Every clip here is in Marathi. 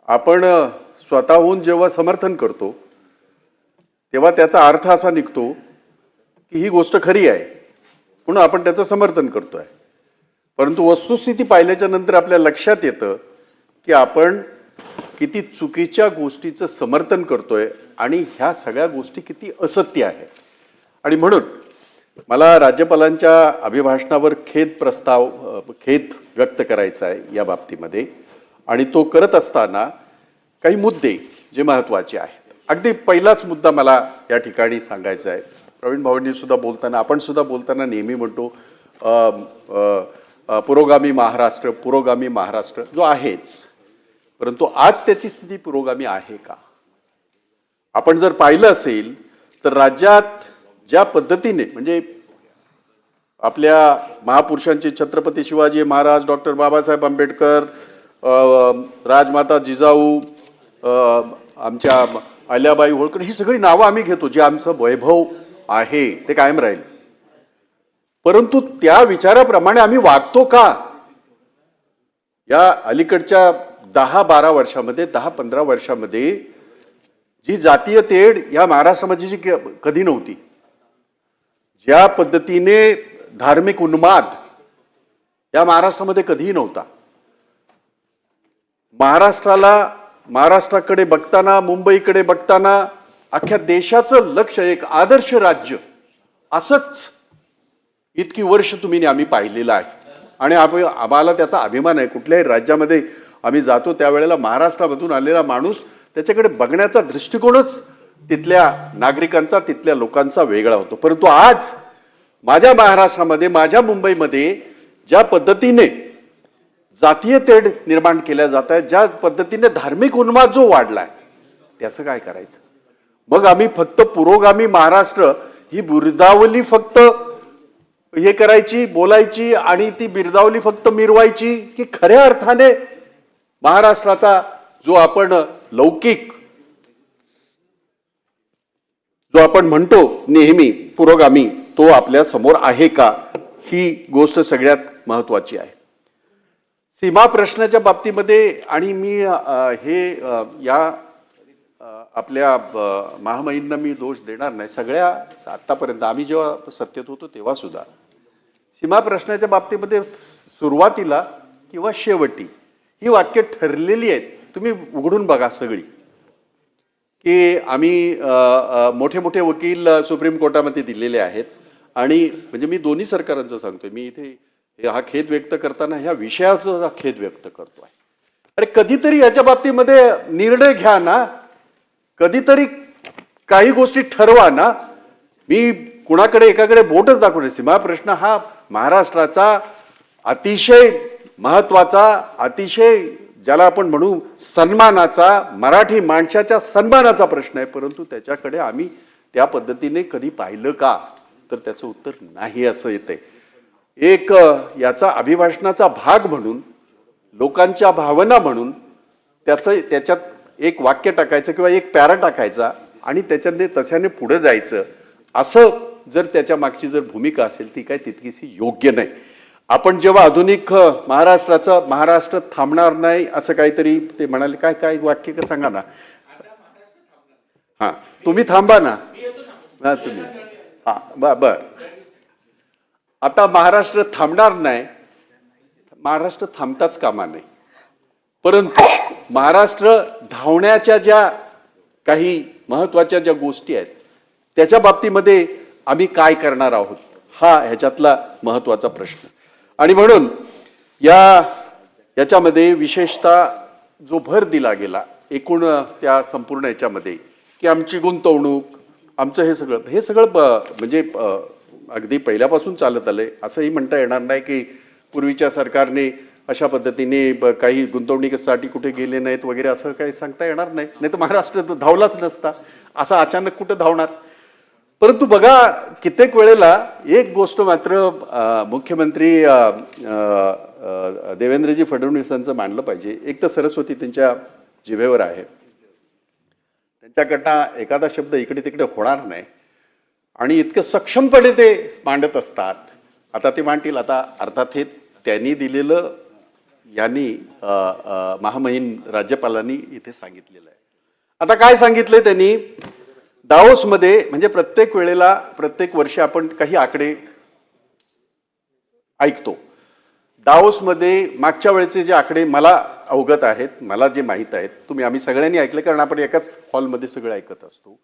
आपण स्वतःहून जेव्हा समर्थन करतो तेव्हा त्याचा अर्थ असा निघतो की ही गोष्ट खरी आहे म्हणून आपण त्याचं समर्थन करतोय. परंतु वस्तुस्थिती पाहिल्याच्या नंतर आपल्या लक्षात येतं की आपण किती चुकीच्या गोष्टीचं समर्थन करतोय आणि ह्या सगळ्या गोष्टी किती असत्य आहेत. आणि म्हणून मला राज्यपालांच्या अभिभाषणावर खेद व्यक्त करायचा आहे या बाबतीमध्ये. आणि तो करत असताना काही मुद्दे जे महत्त्वाचे आहेत. अगदी पहिलाच मुद्दा मला या ठिकाणी सांगायचा आहे. प्रवीण भाऊंनी सुद्धा बोलताना, आपण सुद्धा बोलताना नेहमी म्हणतो पुरोगामी महाराष्ट्र जो आहेच, परंतु आज त्याची स्थिती पुरोगामी आहे का? आपण जर पाहिलं असेल तर राज्यात ज्या पद्धतीने म्हणजे आपल्या महापुरुषांचे छत्रपती शिवाजी महाराज, डॉक्टर बाबासाहेब आंबेडकर, राजमाता जिजाऊ, आमच्या अहिल्याबाई होळकर, ही सगळी नावं आम्ही घेतो. जे आमचं वैभव आहे ते कायम राहील. परंतु त्या विचाराप्रमाणे आम्ही वागतो का? या अलीकडच्या 10-12 वर्षामध्ये, 10-15 वर्षामध्ये जी जातीय तेढ या महाराष्ट्रामध्ये जी कधी नव्हती, ज्या पद्धतीने धार्मिक उन्माद या महाराष्ट्रामध्ये कधीही नव्हता. महाराष्ट्राकडे बघताना, मुंबईकडे बघताना अख्ख्या देशाचं लक्ष एक आदर्श राज्य असंच इतकी वर्ष तुम्ही आम्ही पाहिलेलं आहे. आणि आम्हाला त्याचा अभिमान आहे. कुठल्याही राज्यामध्ये आम्ही जातो त्यावेळेला महाराष्ट्रामधून आलेला माणूस त्याच्याकडे बघण्याचा दृष्टिकोनच तिथल्या नागरिकांचा, तिथल्या लोकांचा वेगळा होतो. परंतु आज माझ्या महाराष्ट्रामध्ये, माझ्या मुंबईमध्ये ज्या पद्धतीने जातीय तेढ निर्माण केल्या जात आहे, ज्या पद्धतीने धार्मिक उन्माद जो वाढलाय, त्याचं काय करायचं? मग आम्ही फक्त पुरोगामी महाराष्ट्र ही बिरदावली फक्त हे करायची, बोलायची आणि ती बिरदावली फक्त मिरवायची, की खऱ्या अर्थाने महाराष्ट्राचा जो आपण लौकिक, जो आपण म्हणतो नेहमी पुरोगामी, तो आपल्या समोर आहे का? ही गोष्ट सगळ्यात महत्वाची आहे. सीमा प्रश्नाच्या बाबतीमध्ये आणि मी या आपल्या महामहिंना मी दोष देणार नाही. सगळ्या आतापर्यंत आम्ही जेव्हा सत्तेत होतो तेव्हा सुद्धा सीमा प्रश्नाच्या बाबतीमध्ये सुरुवातीला किंवा शेवटी ही वाक्य ठरलेली आहेत. तुम्ही उघडून बघा सगळी, की आम्ही मोठे मोठे वकील सुप्रीम कोर्टामध्ये दिलेले आहेत. आणि म्हणजे मी दोन्ही सरकारांचं सांगतोय, मी इथे हा खेद व्यक्त करताना ह्या विषयाचा खेद व्यक्त करतोय. अरे कधीतरी याच्या बाबतीमध्ये निर्णय घ्या ना, कधीतरी काही गोष्टी ठरवा ना. मी कुणाकडे एकाकडे बोटच दाखवणे. सीमा प्रश्न हा महाराष्ट्राचा अतिशय महत्वाचा, अतिशय ज्याला आपण म्हणू सन्मानाचा, मराठी माणसाच्या सन्मानाचा प्रश्न आहे. परंतु त्याच्याकडे आम्ही त्या पद्धतीने कधी पाहिलं का? तर त्याचं उत्तर नाही असं येते. एक याचा अभिभाषणाचा भाग म्हणून, लोकांच्या भावना म्हणून त्याच्यात एक वाक्य टाकायचं किंवा एक पॅरा टाकायचा आणि त्याच्याने तशाने पुढे जायचं, असं जर त्याच्या मागची जर भूमिका असेल ती काय तितकीशी योग्य नाही. आपण जेव्हा आधुनिक महाराष्ट्र थांबणार नाही असं काहीतरी ते म्हणाले, काय वाक्य का सांगा ना. हा, तुम्ही थांबा ना. तुम्ही हा बर. आता महाराष्ट्र थांबणार नाही, महाराष्ट्र थांबताच कामा नाही. परंतु महाराष्ट्र धावण्याच्या ज्या काही महत्वाच्या ज्या गोष्टी आहेत त्याच्या बाबतीमध्ये आम्ही काय करणार आहोत, हा ह्याच्यातला महत्वाचा प्रश्न. आणि म्हणून याच्यामध्ये विशेषतः जो भर दिला गेला एकूण त्या संपूर्ण याच्यामध्ये, की आमची गुंतवणूक, आमचं हे सगळं म्हणजे अगदी पहिल्यापासून चालत आलंय. असंही म्हणता येणार नाही की पूर्वीच्या सरकारने अशा पद्धतीने काही गुंतवणुकीसाठी कुठे गेले नाहीत वगैरे, असं काही सांगता येणार नाही. नाही तर महाराष्ट्र धावलाच नसता, असं अचानक कुठं धावणार. परंतु बघा, कित्येक वेळेला एक गोष्ट मात्र मुख्यमंत्री देवेंद्रजी फडणवीसांचं मानलं पाहिजे. एक तर सरस्वती त्यांच्या जिभेवर आहे, त्यांच्याकडनं एखादा शब्द इकडे तिकडे होणार नाही आणि इतकं सक्षमपणे ते मांडत असतात. आता ते मांडतील, आता अर्थात हे त्यांनी दिलेलं यांनी महामहिम राज्यपालांनी इथे सांगितलेलं आहे. आता काय सांगितलंय त्यांनी दाओसमध्ये, म्हणजे प्रत्येक वेळेला प्रत्येक वर्षी आपण काही आकडे ऐकतो. दाओसमध्ये मागच्या वेळेचे जे आकडे मला अवगत आहेत, मला जे माहीत आहेत, आम्ही सगळ्यांनी ऐकले कारण आपण एकाच हॉलमध्ये सगळं ऐकत असतो.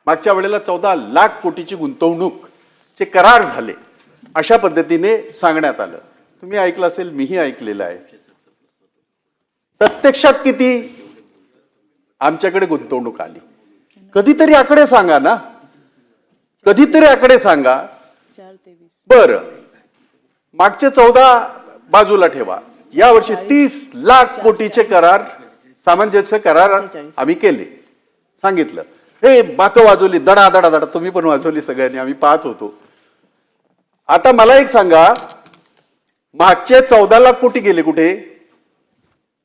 मागच्या वेळेला 14 लाख कोटीची गुंतवणूकचे करार झाले अशा पद्धतीने सांगण्यात आलं. तुम्ही ऐकलं असेल, मीही ऐकलेलं आहे. प्रत्यक्षात किती आमच्याकडे गुंतवणूक आली? कधीतरी आकडे सांगा ना, कधीतरी आकडे सांगा. बरं, मागचे 14 बाजूला ठेवा, यावर्षी 30 लाख कोटीचे करार, सामंजस्य करार आम्ही केले. सांगितलं, हे बाक वाजवली, दडा दडा दडा, तुम्ही पण वाजवली सगळ्यांनी, आम्ही पाहत होतो. आता मला एक सांगा, मागचे 14 लाख कोटी गेले कुठे?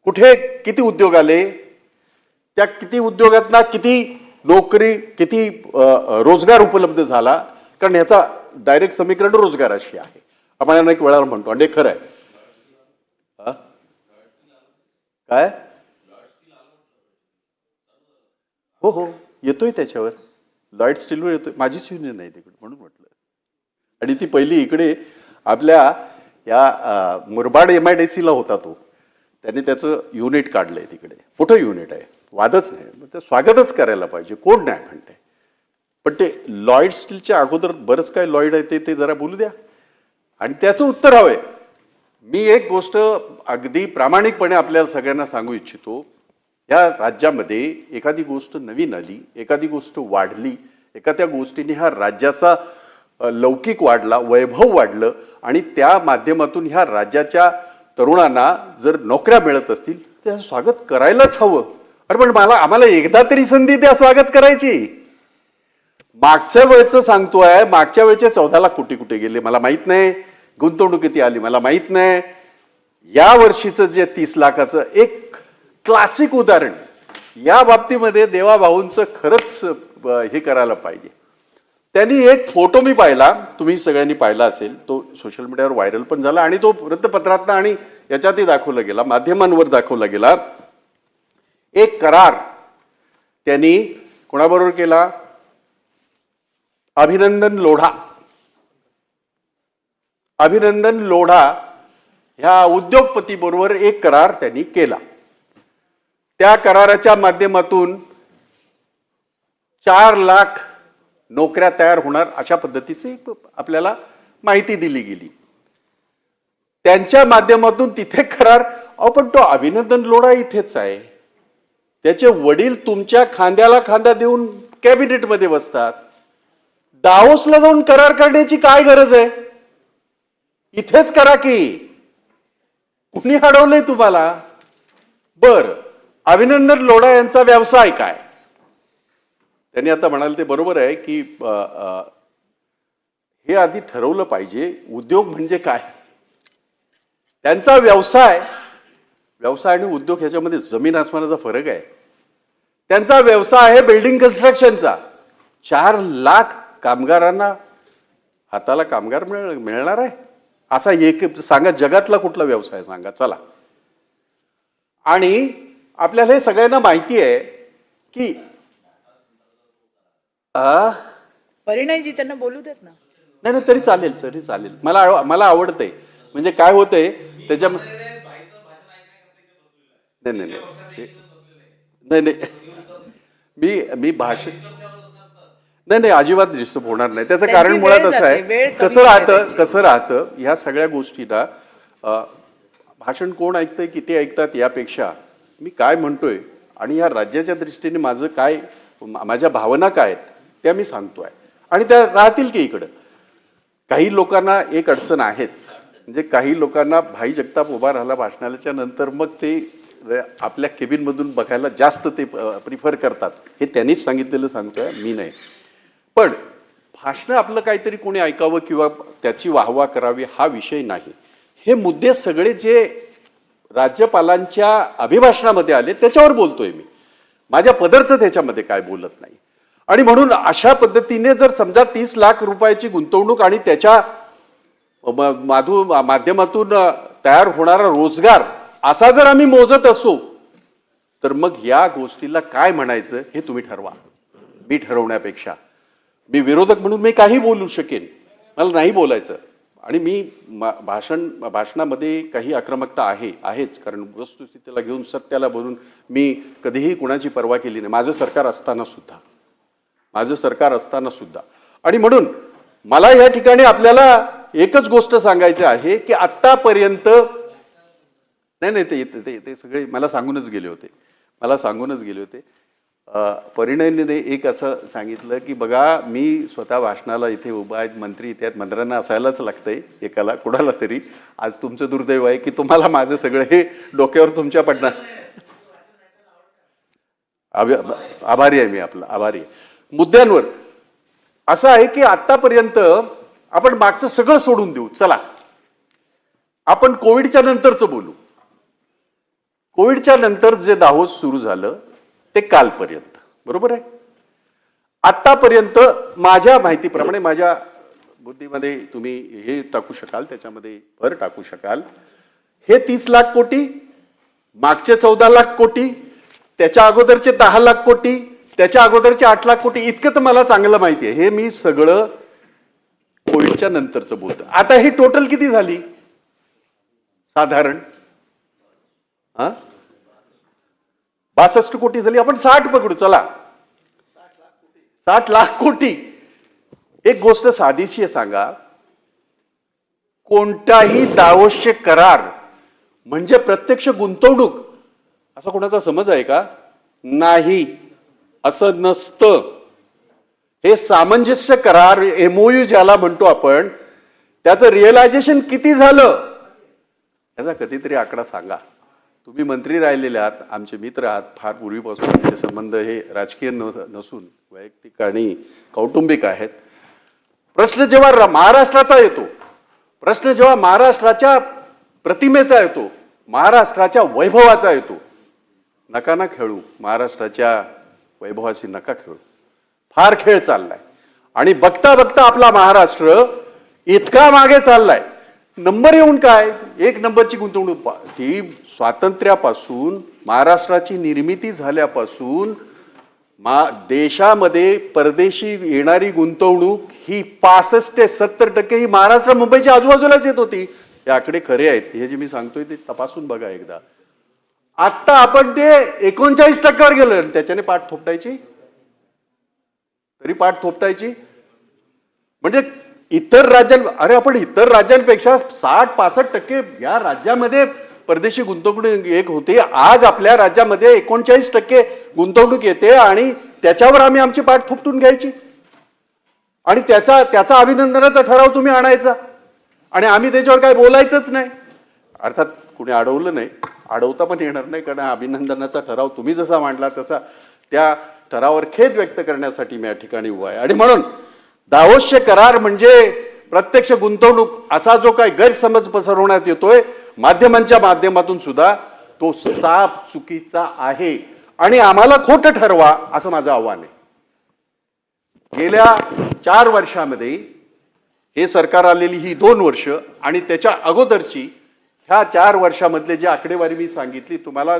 कुठे किती उद्योग आले? त्या किती उद्योगांना किती नोकरी, किती रोजगार उपलब्ध झाला? कारण ह्याचा डायरेक्ट समीकरण रोजगाराशी आहे, आपण अनेक वेळा म्हणतो, आणि खरं आहे. काय? हो, येतोय त्याच्यावर, लॉयड स्टीलवर येतोय. माझीच युनियन आहे तिकडे म्हणून म्हटलं. आणि ती पहिली इकडे आपल्या या मुरबाड MIDC ला होता तो, त्याने त्याचं युनिट काढलंय तिकडे, मोठं युनिट आहे, वादच नाही, ते स्वागतच करायला पाहिजे, कोण नाही म्हणते. पण ते लॉयड स्टीलच्या अगोदर बरंच काय लॉयड आहे ते जरा बोलू द्या आणि त्याचं उत्तर हवंय. मी एक गोष्ट अगदी प्रामाणिकपणे आपल्याला सगळ्यांना सांगू इच्छितो, या राज्यामध्ये एखादी गोष्ट नवीन आली, एखादी गोष्ट वाढली, एखाद्या गोष्टीने ह्या राज्याचा लौकिक वाढला, वैभव वाढलं, आणि त्या माध्यमातून ह्या राज्याच्या तरुणांना जर नोकऱ्या मिळत असतील तर स्वागत करायलाच हवं. अरे पण आम्हाला एकदा तरी संधी द्या स्वागत करायची. मागच्या वेळेचं सांगतोय, मागच्या वेळेचे 14 लाख कोटी कुठे गेले मला माहित नाही, गुंतवणूक किती आली मला माहित नाही. या वर्षीचं जे 30 लाखाचं एक क्लासिक उदाहरण, या बाबतीमध्ये देवाभाऊंचं खरंच हे करायला पाहिजे. त्यांनी एक फोटो मी पाहिला, तुम्ही सगळ्यांनी पाहिला असेल, तो सोशल मीडियावर व्हायरल पण झाला आणि तो वृत्तपत्रात आणि याच्यातही दाखवला गेला, माध्यमांवर दाखवला गेला. एक करार त्यांनी कोणाबरोबर केला? अभिनंदन लोढा ह्या उद्योगपती बरोबर एक करार त्यांनी केला. त्या कराराच्या माध्यमातून 4 लाख नोकऱ्या तयार होणार अशा पद्धतीची आपल्याला माहिती दिली गेली. त्यांच्या माध्यमातून तिथे करार, पण तो अभिनंदन लोढा इथेच आहे, त्याचे वडील तुमच्या खांद्याला खांदा देऊन कॅबिनेटमध्ये बसतात. दाओसला जाऊन करार करण्याची काय गरज आहे? इथेच करा की, कुणी अडवलंय तुम्हाला? बर, अभिनंदन लोढा यांचा व्यवसाय काय? त्यांनी आता म्हणाले ते बरोबर आहे की हे आधी ठरवलं पाहिजे उद्योग म्हणजे काय. त्यांचा व्यवसाय आणि उद्योग ह्याच्यामध्ये जमीन आसमानाचा फरक आहे. त्यांचा व्यवसाय आहे बिल्डिंग कन्स्ट्रक्शनचा. 4 लाख कामगारांना हाताला कामगार मिळणार आहे असा एक सांगा, जगातला कुठला व्यवसाय सांगा चला. आणि आपल्याला हे सगळ्यांना माहिती आहे की परिणयजी त्यांना बोलू देत ना. नाही तरी चालेल. मला आवडतंय. म्हणजे काय होतंय त्याच्या नाही मी भाषण नाही अजिबात डिस्टर्ब होणार नाही. त्याचं कारण मुळात असं आहे, कसं राहतं ह्या सगळ्या गोष्टीला भाषण कोण ऐकतंय, किती ऐकतात यापेक्षा मी काय म्हणतोय आणि या राज्याच्या दृष्टीने माझं काय, माझ्या भावना काय आहेत त्या मी सांगतोय. आणि त्या राहतील की इकडं. काही लोकांना एक अडचण आहेच, म्हणजे काही लोकांना भाई जगताप उभा राहिला भाषणाच्या नंतर मग ते आपल्या केबिनमधून बघायला जास्त ते प्रिफर करतात. हे त्यांनीच सांगितलेलं सांगतोय, मी नाही. पण भाषण आपलं काहीतरी कोणी ऐकावं किंवा त्याची वाहवा करावी हा विषय नाही. हे मुद्दे सगळे जे राज्यपालांच्या अभिभाषणामध्ये आले त्याच्यावर बोलतोय मी. माझ्या पदरचं त्याच्यामध्ये काय बोलत नाही. आणि म्हणून अशा पद्धतीने जर समजा 30 लाख रुपयाची गुंतवणूक आणि त्याच्या माध्यमातून तयार होणारा रोजगार असा जर आम्ही मोजत असू तर मग या गोष्टीला काय म्हणायचं हे तुम्ही ठरवा. मी ठरवण्यापेक्षा मी विरोधक म्हणून मी काही बोलू शकेन, मला नाही बोलायचं. आणि मी भाषणामध्ये काही आक्रमकता आहेच, कारण वस्तुस्थितीला घेऊन सत्याला बोलून मी कधीही कुणाची पर्वा केली नाही, माझं सरकार असताना सुद्धा. आणि म्हणून मला या ठिकाणी आपल्याला एकच गोष्ट सांगायची आहे की आत्तापर्यंत नाही ते सगळे मला सांगूनच गेले होते. परिणयने एक असं सांगितलं की बघा, मी स्वतः भाषणाला इथे उभा आहे, मंत्री इथे आहेत, मंत्र्यांना असायलाच लागतंय एकाला कुणाला तरी. आज तुमचं दुर्दैव आहे की तुम्हाला माझं सगळं हे डोक्यावर तुमच्या पडणार. आभारी आहे मी, आभारी आहे. मुद्द्यांवर असं आहे की आतापर्यंत आपण मागचं सगळं सोडून देऊ, चला आपण कोविडच्या नंतरचं बोलू. कोविडच्या नंतर जे दाहोस सुरू झालं ते कालपर्यंत, बरोबर आहे. आतापर्यंत माझ्या माहितीप्रमाणे, माझ्या बुद्धीमध्ये तुम्ही हे टाकू शकाल, त्याच्यामध्ये भर टाकू शकाल, हे 30 लाख कोटी, मागचे 14 लाख कोटी, त्याच्या अगोदरचे 10 लाख कोटी, त्याच्या अगोदरचे 8 लाख कोटी, इतकं तर मला चांगलं माहिती आहे. हे मी सगळं कोविडच्या नंतरचं बोलतो. आता ही टोटल किती झाली साधारण? 62 कोटी झाली. आपण 60 पकडू, चला 60 लाख कोटी. एक गोष्ट साधीशी आहे, सांगा, कोणताही दावोसचे करार म्हणजे प्रत्यक्ष गुंतवणूक असा कोणाचा समज आहे का? नाही, असं नसतं. हे सामंजस्य करार, एमओयू ज्याला म्हणतो आपण, त्याचं रिअलायझेशन किती झालं याचा कधीतरी आकडा सांगा. तुम्ही मंत्री राहिलेले आहात, आमचे मित्र आहात, फार पूर्वीपासून आमचे संबंध हे राजकीय नसून वैयक्तिक आणि कौटुंबिक आहेत. प्रश्न जेव्हा महाराष्ट्राचा येतो, प्रश्न जेव्हा महाराष्ट्राच्या प्रतिमेचा येतो, महाराष्ट्राच्या वैभवाचा येतो, नका ना खेळू, महाराष्ट्राच्या वैभवाशी नका खेळू. फार खेळ चाललाय आणि बघता बघता आपला महाराष्ट्र इतका मागे चाललाय. नंबर येऊन काय, 1 नंबरची गुंतवणूक. ती स्वातंत्र्यापासून, महाराष्ट्राची निर्मिती झाल्यापासून देशामध्ये परदेशी येणारी गुंतवणूक ही 65 ते 70% ही महाराष्ट्र मुंबईच्या आजूबाजूलाच येत होती. हे आकडे खरे आहेत, हे जे मी सांगतोय ते तपासून बघा एकदा. आता आपण ते 39% गेलो, त्याच्याने पाठ थोपटायची, तरी पाठ थोपटायची. म्हणजे इतर अरे आपण इतर राज्यांपेक्षा 60-65% या राज्यामध्ये परदेशी गुंतवणूक एक होती. आज आपल्या राज्यामध्ये 39% गुंतवणूक येते आणि त्याच्यावर आम्ही आमची पाठ थोपटून घ्यायची आणि त्याचा अभिनंदनाचा ठराव तुम्ही आणायचा आणि आम्ही त्याच्यावर काय बोलायचंच नाही. अर्थात कुणी अडवलं नाही, अडवता पण येणार नाही, कारण अभिनंदनाचा ठराव तुम्ही जसा मांडला तसा त्या ठरावावर खेद व्यक्त करण्यासाठी मी या ठिकाणी उभा आहे. आणि म्हणून दावोसचे करार म्हणजे प्रत्यक्ष गुंतवणूक असा जो काही गैरसमज पसरवण्यात येतोय माध्यमांच्या माध्यमातून सुद्धा, तो साफ चुकीचा आहे आणि आम्हाला खोटं ठरवा असं माझं आव्हान आहे. गेल्या 4 वर्षामध्ये हे सरकार आलेली ही 2 वर्ष आणि त्याच्या अगोदरची ह्या 4 वर्षामधले जे आकडेवारी मी सांगितली तुम्हाला,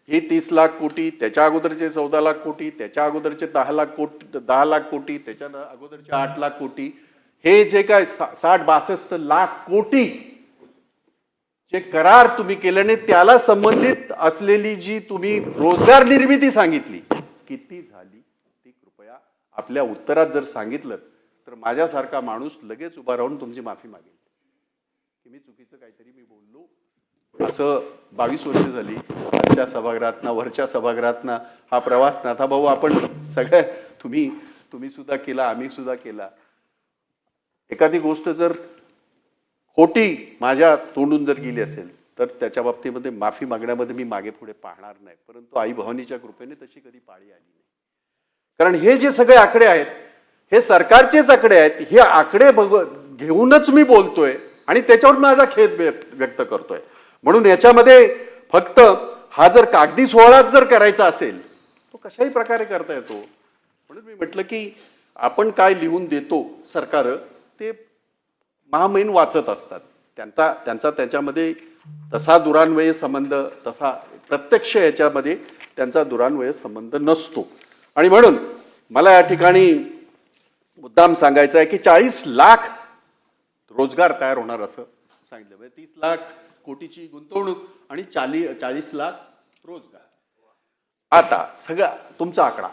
हे 30 लाख कोटी, त्याच्या अगोदरचे 14 लाख कोटी, त्याच्या अगोदरचे 10 लाख कोटी, त्याच्या अगोदरचे 8 लाख कोटी, हे जे काय 60-62 लाख कोटी जे करार तुम्ही केल्याने त्याला संबंधित असलेली जी तुम्ही रोजगार निर्मिती सांगितली किती झाली ती कृपया आपल्या उत्तरात जर सांगितलं तर माझ्यासारखा माणूस लगेच उभा राहून तुमची माफी मागेल की मी चुकीचं काहीतरी मी बोललो. असं 22 वर्ष झाली वरच्या सभागृहातनं वरच्या सभागृहातनं हा प्रवास नाथाभाऊ आपण सगळ्या तुम्ही सुद्धा केला, आम्ही सुद्धा केला. एखादी गोष्ट जर खोटी माझ्या तोंडून जर गेली असेल तर त्याच्या बाबतीमध्ये माफी मागण्यामध्ये मी मागे पुढे पाहणार नाही, परंतु आई भवानीच्या कृपेने तशी कधी पाळी आली नाही. कारण हे जे सगळे आकडे आहेत हे सरकारचेच आकडे आहेत. हे आकडे घेऊनच मी बोलतोय आणि त्याच्यावर माझा खेद व्यक्त करतोय. म्हणून याच्यामध्ये फक्त हा जर कागदी सोहळाच जर करायचा असेल तो कशाही प्रकारे करता येतो. म्हणून मी म्हटलं की आपण काय लिहून देतो सरकार ते महामहिम वाचत असतात, त्यांचा त्याच्यामध्ये तसा दुरान्वयी संबंध, तसा प्रत्यक्ष याच्यामध्ये त्यांचा दुरान्वयी संबंध नसतो. आणि म्हणून मला या ठिकाणी मुद्दाम सांगायचं आहे की 40 लाख रोजगार तयार होणार असं सांगितलं. म्हणजे 30 लाख कोटीची गुंतवणूक आणि 40 लाख रोजगार. आता सगळा तुमचा आकडा,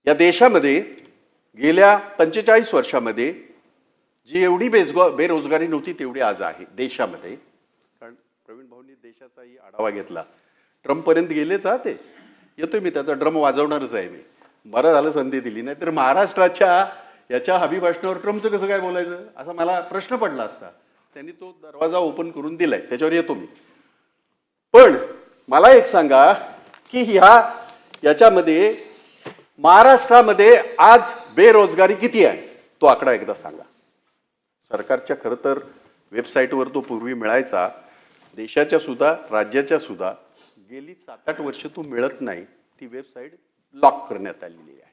या देशामध्ये गेल्या 45 वर्षामध्ये जी एवढी बेरोजगारी नव्हती तेवढी आज आहे देशामध्ये. कारण प्रवीण भाऊंनी देशाचाही आढावा घेतला. ट्रम्पपर्यंत गेलेच हा ते. येतोय मी, त्याचा ड्रम वाजवणारच आहे मी. बरं झालं संधी दिली, नाही तर महाराष्ट्राच्या याच्या अभिभाषणावर ट्रम्पचं कसं काय बोलायचं असा मला प्रश्न पडला असता. त्यांनी तो दरवाजा ओपन करून दिलाय, त्याच्यावर येतो मी. पण मला एक सांगा की याच्यामध्ये महाराष्ट्रामध्ये आज बेरोजगारी किती आहे तो आकडा एकदा सांगा. सरकारच्या खरं तर वेबसाईटवर तो पूर्वी मिळायचा, देशाच्या सुद्धा राज्याच्या सुद्धा. गेली 7-8 वर्ष तो मिळत नाही. ती वेबसाईट लॉक करण्यात आलेली आहे.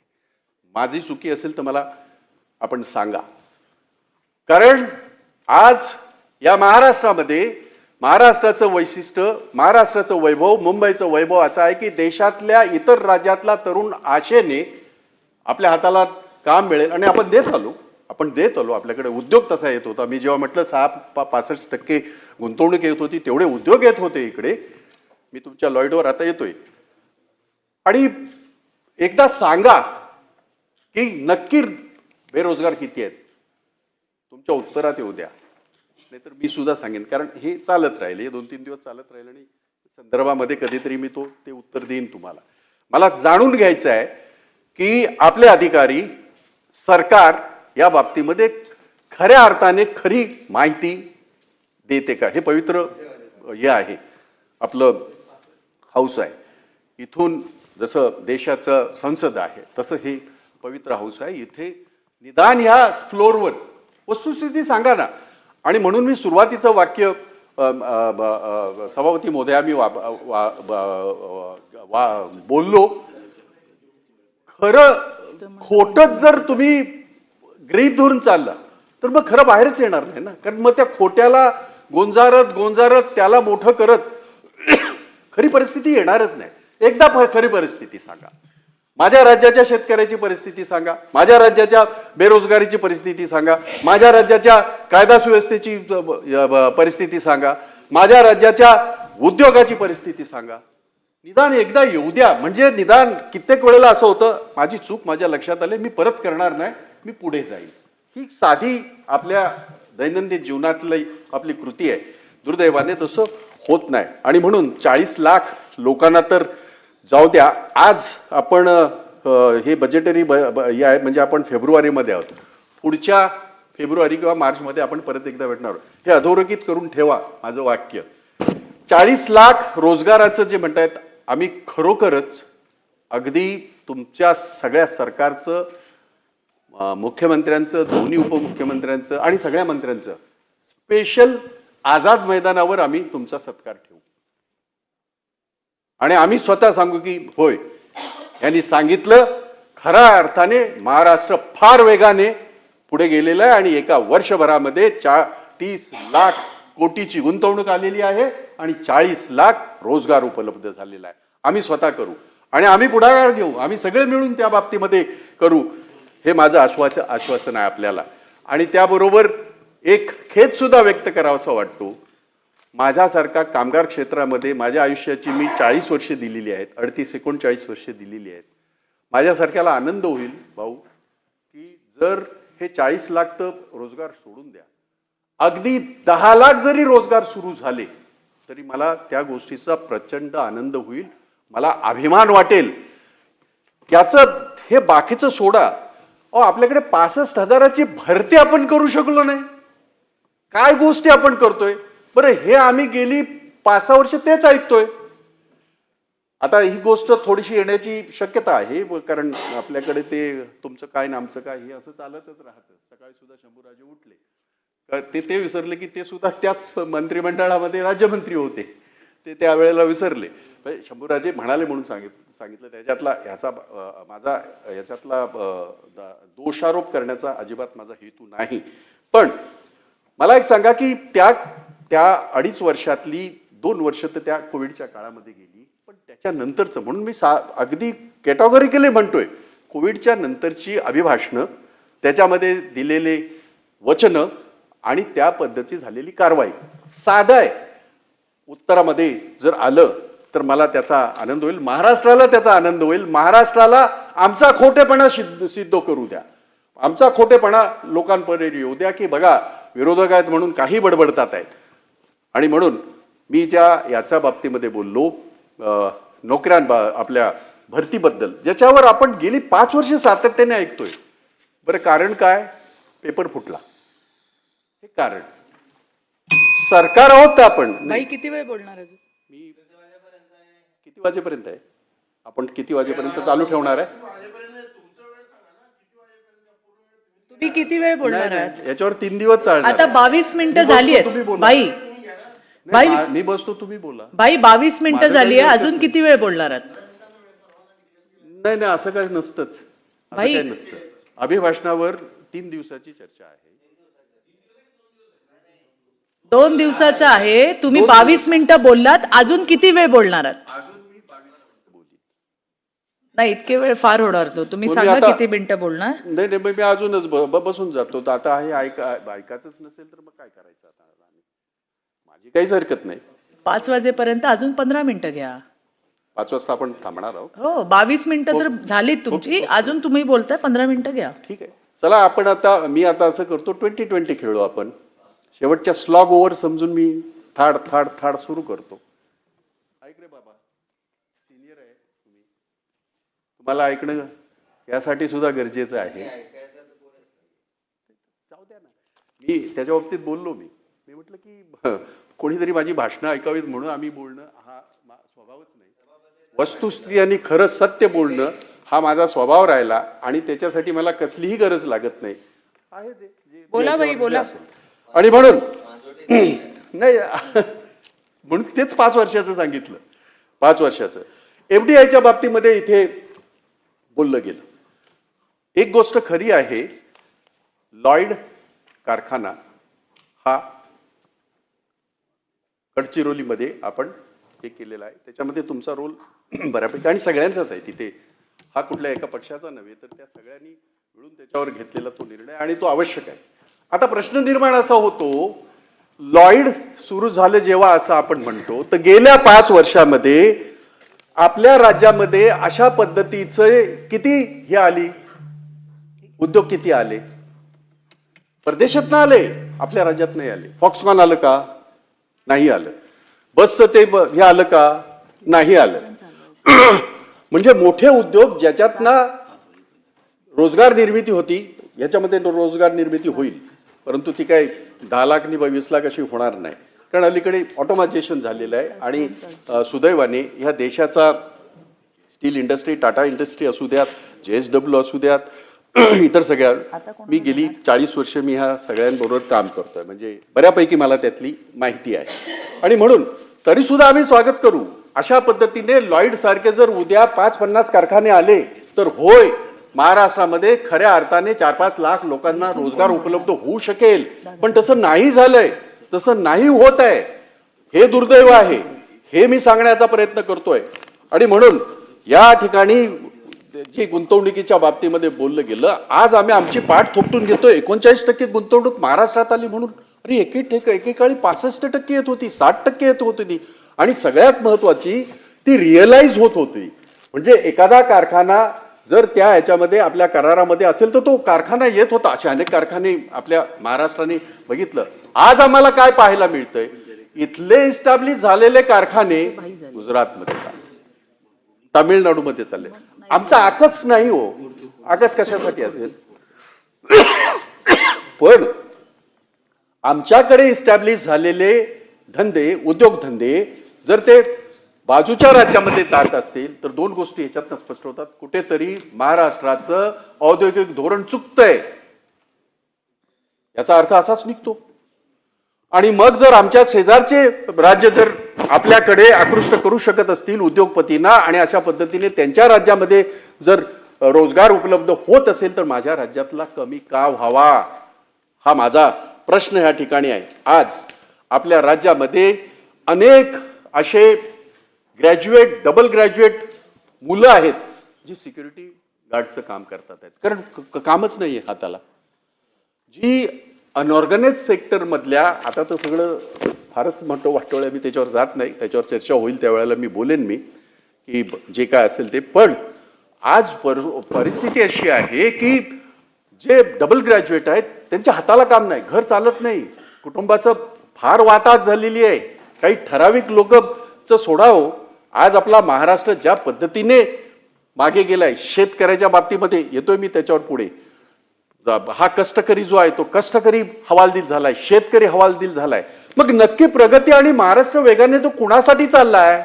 माझी चुकी असेल तर मला आपण सांगा. कारण आज या महाराष्ट्रामध्ये महाराष्ट्राचं वैशिष्ट्य, महाराष्ट्राचं वैभव, मुंबईचं वैभव असं आहे की देशातल्या इतर राज्यातला तरुण आशेने आपल्या हाताला काम मिळेल आणि आपण देत आलो. आपल्याकडे उद्योग तसा येत होता. मी जेव्हा म्हटलं 65% गुंतवणूक येत होती, तेवढे उद्योग येत होते इकडे. मी तुमच्या लॉईडवर आता येतोय. आणि एकदा सांगा की नक्की बेरोजगार किती आहेत. तुमच्या उत्तरात येऊ द्या, नाहीतर मी सुद्धा सांगेन. कारण हे चालत राहील, हे 2-3 दिवस चालत राहील आणि संदर्भामध्ये कधीतरी मी ते उत्तर देईन तुम्हाला. मला जाणून घ्यायचं आहे की आपले अधिकारी, सरकार या बाबतीमध्ये खऱ्या अर्थाने खरी माहिती देते का. हे पवित्र हे आहे, आपलं हाऊस आहे. इथून जसं देशाचं संसद आहे तसं हे पवित्र हाऊस आहे. इथे निदान ह्या फ्लोअरवर वस्तुस्थिती सांगा ना. आणि म्हणून मी सुरुवातीचं वाक्य सभापती महोदया मी बोललो, खरं खोटच जर तुम्ही गृहीत धरून चालला तर मग खरं बाहेरच येणार नाही ना. कारण मग त्या खोट्याला गोंजारत त्याला मोठं करत खरी परिस्थिती येणारच नाही. एकदा खरी परिस्थिती सांगा. माझ्या राज्याच्या शेतकऱ्याची परिस्थिती सांगा, माझ्या राज्याच्या बेरोजगारीची परिस्थिती सांगा, माझ्या राज्याच्या कायदा सुव्यवस्थेची परिस्थिती सांगा, माझ्या राज्याच्या उद्योगाची परिस्थिती सांगा. निदान एकदा येऊ द्या. म्हणजे निदान कित्येक वेळेला असं होतं, माझी चूक माझ्या लक्षात आली, मी परत करणार नाही, मी पुढे जाईल. ही साधी आपल्या दैनंदिन जीवनातली आपली कृती आहे. दुर्दैवाने तसं होत नाही. आणि म्हणून 40 लाख लोकांना तर जाऊ द्या. आज आपण हे बजेटरी हे आहे, म्हणजे आपण फेब्रुवारीमध्ये आहोत. पुढच्या फेब्रुवारी किंवा मार्चमध्ये आपण परत एकदा भेटणार आहोत. हे अधोरेखित करून ठेवा माझं वाक्य. 40 लाख रोजगाराचं जे म्हणतायत, आम्ही खरोखरच अगदी तुमच्या सगळ्या सरकारचं, मुख्यमंत्र्यांचं, दोन्ही उपमुख्यमंत्र्यांचं आणि सगळ्या मंत्र्यांचं स्पेशल आझाद मैदानावर आम्ही तुमचा सत्कार ठेवू. आणि आम्ही स्वतः सांगू की होय, यांनी सांगितलं, खऱ्या अर्थाने महाराष्ट्र फार वेगाने पुढे गेलेला आहे आणि एका वर्षभरामध्ये 30 लाख कोटीची गुंतवणूक आलेली आहे आणि 40 लाख रोजगार उपलब्ध झालेला आहे. आम्ही स्वतः करू आणि आम्ही पुढाकार घेऊ. आम्ही सगळे मिळून त्या बाबतीमध्ये करू. हे माझं आश्वासन आहे आपल्याला. आणि त्याबरोबर एक खेद सुद्धा व्यक्त करावासा वाटतो. माझ्यासारखा कामगार क्षेत्रामध्ये माझ्या आयुष्याची मी 40 वर्षे दिलेली आहेत, 38-39 वर्षे दिलेली आहेत. माझ्यासारख्याला आनंद होईल भाऊ की जर हे 40 लाख तर रोजगार सोडून द्या, अगदी 10 लाख जरी रोजगार सुरू झाले तरी मला त्या गोष्टीचा प्रचंड आनंद होईल. मला अभिमान वाटेल. त्याचं हे बाकीचं सोडा. आपल्याकडे 65,000ची भरती आपण करू शकलो नाही. काय गोष्टी आपण करतोय बरं, हे आम्ही गेली 5-6 वर्ष तेच ऐकतोय. आता ही गोष्ट थोडीशी येण्याची शक्यता आहे, कारण आपल्याकडे ते तुमचं काय ना आमचं काय हे असं चालतच राहतं. सकाळी सुद्धा शंभूराजे उठले ते विसरले की ते सुद्धा त्याच मंत्रिमंडळामध्ये राज्यमंत्री होते. ते त्यावेळेला विसरले. शंभूराजे म्हणाले म्हणून सांगितलं. त्याच्यातला माझा याच्यातला दोषारोप करण्याचा अजिबात माझा हेतू नाही. पण मला एक सांगा की त्या त्या 2.5 वर्षातली 2 वर्ष तर त्या कोविडच्या काळामध्ये गेली, पण त्याच्यानंतरचं म्हणून मी अगदी कॅटेगॉरिकली म्हणतोय, कोविडच्या नंतरची अभिभाषणं, त्याच्यामध्ये दिलेले वचनं आणि त्या पद्धती झालेली कारवाई साधं आहे. उत्तरामध्ये जर आलं तर मला त्याचा आनंद होईल, महाराष्ट्राला त्याचा आनंद होईल. महाराष्ट्राला आमचा खोटेपणा सिद्ध करू द्या, आमचा खोटेपणा लोकांपर्यंत येऊ द्या की बघा विरोधक आहेत म्हणून काही बडबडतात आहेत. आणि म्हणून मी याच्या बाबतीमध्ये बोललो आपल्या भरतीबद्दल, ज्याच्यावर आपण गेली 5 वर्ष सातत्याने ऐकतोय. बरं कारण काय? पेपर फुटला, हे कारण. सरकार आहोत का आपण? बाई किती वेळ बोलणार अजून? मी किती वाजेपर्यंत आहे? आपण किती वाजेपर्यंत चालू ठेवणार आहे? तुम्ही किती वेळ बोलणार आहात? याच्यावर 3 दिवस चालणार. आता 22 मिनिटं झाली आहेत. बाई बाई मी बसतो, तुम्ही बोला. बाई 22 मिनिटं झाली आहे, अजून किती वेळ बोलणार आहात? नाही नाही, असं काही नसतंच, असं बाई- काही नसतं. अभिभाषणावर 3 दिवसाची चर्चा आहे. 2 दिवसाचं आहे. तुम्ही 22 मिनिटं बोललात, अजून किती वेळ बोलणार आहात? अजून मी 22 मिनिटं बोलली. नाही, इतके वेळ फार होणार तो. तुम्ही तुम्ही सांगा आता- किती मिनिटं बोलणार. नाही नाही, मी अजूनच बसून जातो. तर आता हे ऐकायचंच नसेल तर मग काय करायचं आता? माझी काहीच हरकत नाही. 5 वाजेपर्यंत अजून 15 मिनिटं घ्या. 5 वाजता आपण थांबणार आहोत. हो, 22 मिनिटं तर झालीत तुमची, अजून तुम्ही बोलताय 15 मिनिटं घ्या. ठीक आहे, चला आपण मी आता असं करतो, 20-20 खेळू आपण. शेवटच्या स्लॉग ओव्हर समजून मी थाड थाड थाड सुरू करतो. ऐक रे बाबा, सिनियर आहे तुम्ही, तुम्हाला ऐकणं यासाठी सुद्धा गरजेचं आहे. जाऊ द्या ना, मी त्याच्या बाबतीत बोललो. मी म्हटलं की कोणीतरी माझी भाषणं ऐकावीत म्हणून आम्ही बोलणं हा स्वभावच नाही. वस्तुस्थिती आणि खरं सत्य बोलणं हा माझा स्वभाव राहिला आणि त्याच्यासाठी मला कसलीही गरज लागत नाही. आहे ते बोला बाई, बोला. असेल. आणि म्हणून नाही म्हणून तेच 5 वर्षाचं सांगितलं. 5 वर्षाचं FDIच्या बाबतीमध्ये इथे बोललं गेलं. एक गोष्ट खरी आहे, लॉयड कारखाना हा गडचिरोलीमध्ये आपण हे केलेला आहे. त्याच्यामध्ये तुमचा रोल बऱ्यापैकी आणि सगळ्यांचाच आहे तिथे. हा कुठल्या एका पक्षाचा नव्हे, तर त्या सगळ्यांनी मिळून त्याच्यावर घेतलेला तो निर्णय आणि तो आवश्यक आहे. आता प्रश्न निर्माण असा होतो, लॉयड सुरू झालं जेव्हा असं आपण म्हणतो, तर गेल्या 5 वर्षामध्ये आपल्या राज्यामध्ये अशा पद्धतीचे किती हे आली उद्योग, किती आले? परदेशात आले, आपल्या राज्यात नाही आले. फॉक्सकॉन आलं का? नाही आलं. बसचं ते हे आलं का? नाही आलं. म्हणजे मोठे उद्योग ज्याच्यातनं रोजगार निर्मिती होती, याच्यामध्ये रोजगार निर्मिती होईल, परंतु ती काय 10 लाख आणि 20 लाख अशी होणार नाही. कारण अलीकडे ऑटोमायझेशन झालेलं आहे आणि सुदैवाने ह्या देशाचा स्टील इंडस्ट्री, टाटा इंडस्ट्री असू द्यात, JSW असू द्यात, इतर सगळ्या, मी गेली 40 वर्ष मी ह्या सगळ्यांबरोबर काम करतोय, म्हणजे बऱ्यापैकी मला त्यातली माहिती आहे. आणि म्हणून तरी सुद्धा आम्ही स्वागत करू अशा पद्धतीने. लॉयड सारखे जर उद्या 5-50 कारखाने आले तर होय, महाराष्ट्रामध्ये खऱ्या अर्थाने 4-5 लाख लोकांना रोजगार उपलब्ध होऊ शकेल. पण तसं नाही झालंय, तसं नाही होत आहे. हे दुर्दैव आहे, हे मी सांगण्याचा प्रयत्न करतोय. आणि म्हणून या ठिकाणी जी गुंतवणुकीच्या बाबतीमध्ये बोललं गेलं, आज आम्ही आमची पाठ थोपटून घेतोय. 39% गुंतवणूक महाराष्ट्रात आली म्हणून. अरे एकेकाळी 65% येत होती, 60% येत होती. आणि सगळ्यात महत्वाची ती रिअलाइज होत होती. म्हणजे एखादा कारखाना जर त्या ह्याच्यामध्ये आपल्या करारामध्ये असेल तर तो कारखाना येत होता. असे अनेक कारखाने आपल्या महाराष्ट्राने बघितलं. आज आम्हाला काय पाहायला मिळतंय, इथले इस्टॅब्लिश झालेले कारखाने गुजरातमध्ये चालले, तामिळनाडूमध्ये चालले. आमचा आकस नाही हो, आकस कशासाठी असेल? पण आमच्याकडे इस्टॅब्लिश झालेले धंदे, उद्योगधंदे जर ते बाजूच्या राज्यामध्ये चालत असतील तर 2 गोष्टी ह्याच्यातनं स्पष्ट होतात. कुठेतरी महाराष्ट्राचं औद्योगिक धोरण चुकतंय, याचा अर्थ असाच निघतो. आणि मग जर आमच्या शेजारचे राज्य जर आपल्याकडे आकृष्ट करू शकत असतील उद्योगपतींना आणि अशा पद्धतीने त्यांच्या राज्यामध्ये जर रोजगार उपलब्ध होत असेल तर माझ्या राज्यातला कमी का व्हावा, हा माझा प्रश्न ह्या ठिकाणी आहे. आज आपल्या राज्यामध्ये अनेक असे ग्रॅज्युएट, डबल ग्रॅज्युएट मुलं आहेत जी सिक्युरिटी गार्डचं काम करतात आहेत, कारण कामच नाही आहे हाताला. जी अनऑर्गनाइज सेक्टर मधल्या, आता तर सगळं फारच म्हणतो वाटोळ्या, मी त्याच्यावर जात नाही, त्याच्यावर चर्चा होईल त्यावेळेला मी बोलेन मी की जे काय असेल ते. पण आज परिस्थिती अशी आहे की जे डबल ग्रॅज्युएट आहेत त्यांच्या हाताला काम नाही, घर चालत नाही, कुटुंबाचं फार वाताहत झालेली आहे. काही ठराविक लोकचं सोडावं. आज आपला महाराष्ट्र ज्या पद्धतीने मागे गेलाय शेतकऱ्याच्या बाबतीमध्ये, येतोय मी त्याच्यावर पुढे, हा कष्टकरी जो आहे तो कष्टकरी हवालदिल झालाय, शेतकरी हवालदिल झालाय. मग नक्की प्रगती आणि महाराष्ट्र वेगाने तो कुणासाठी चाललाय?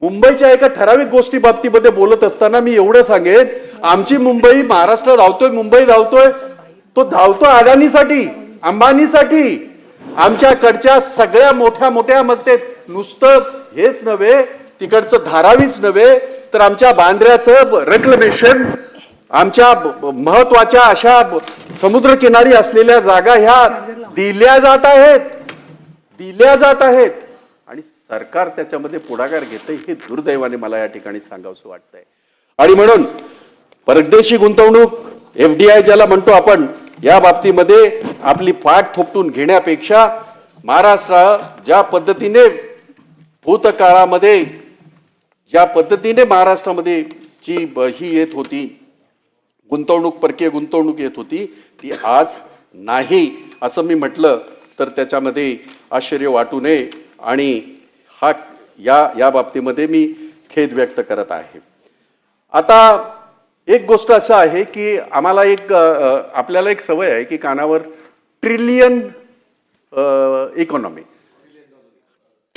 मुंबईच्या एका ठराविक गोष्टी बाबतीमध्ये बोलत असताना मी एवढं सांगेन, आमची मुंबई, महाराष्ट्र धावतोय, मुंबई धावतोय, तो धावतोय अदानीसाठी, अंबानीसाठी. आमच्याकडच्या सगळ्या मोठ्या मोठ्या, मग ते नुसतं हेच नव्हे, तिकडचं धारावीच नव्हे, तर आमच्या बांद्र्याचं रेक्लेमेशन, आमच्या महत्वाच्या अशा समुद्रकिनारी असलेल्या जागा ह्या दिल्या जात आहेत आणि सरकार त्याच्यामध्ये पुढाकार घेते. हे दुर्दैवाने मला या ठिकाणी सांगावंसं वाटतंय. आणि म्हणून परदेशी गुंतवणूक, FDI ज्याला म्हणतो आपण, या बाबतीमध्ये आपली पाठ थोपटून घेण्यापेक्षा महाराष्ट्र ज्या पद्धतीने भूतकाळामध्ये, ज्या पद्धतीने महाराष्ट्रामध्ये जी ही येत होती गुंतवणूक, परकीय गुंतवणूक येत होती, ती आज नाही असं मी म्हटलं तर त्याच्यामध्ये आश्चर्य वाटू नये. आणि हा या बाबतीमध्ये मी खेद व्यक्त करत आहे. आता एक गोष्ट असं आहे की आम्हाला आपल्याला एक सवय आहे की कानावर trillion economy,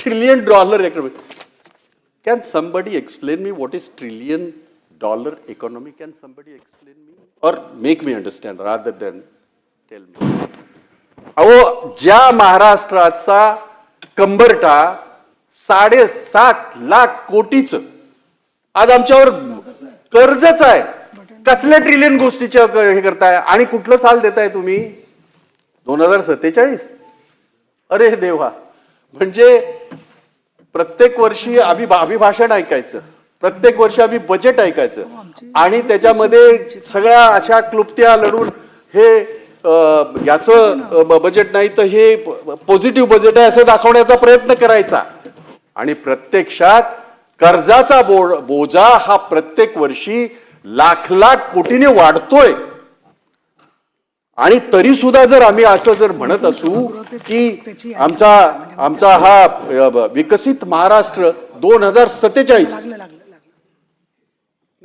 $1 trillion economy. Can somebody explain me what is $1 trillion economy? Can somebody explain me or make me understand rather than tell me? अहो, ज्या महाराष्ट्राचा कंबरटा 7.5 लाख कोटीच आज आमच्यावर कर्जच आहे, कसल्या ट्रिलियन गोष्टीच्या हे करताय आणि कुठलं साल देताय तुम्ही? 2047. अरे देवा, म्हणजे प्रत्येक वर्षी अभिभाषण ऐकायचं, प्रत्येक वर्षी आम्ही बजेट ऐकायचं आणि त्याच्यामध्ये सगळ्या अशा क्लुप्त्या लढून हे याचं बजेट नाही तर हे पॉझिटिव्ह बजेट आहे असं दाखवण्याचा प्रयत्न करायचा. आणि प्रत्यक्षात कर्जाचा बोजा हा प्रत्येक वर्षी लाख कोटीने वाढतोय. आणि तरी सुद्धा जर आम्ही असं जर म्हणत असू की आमचा हा विकसित महाराष्ट्र 2047,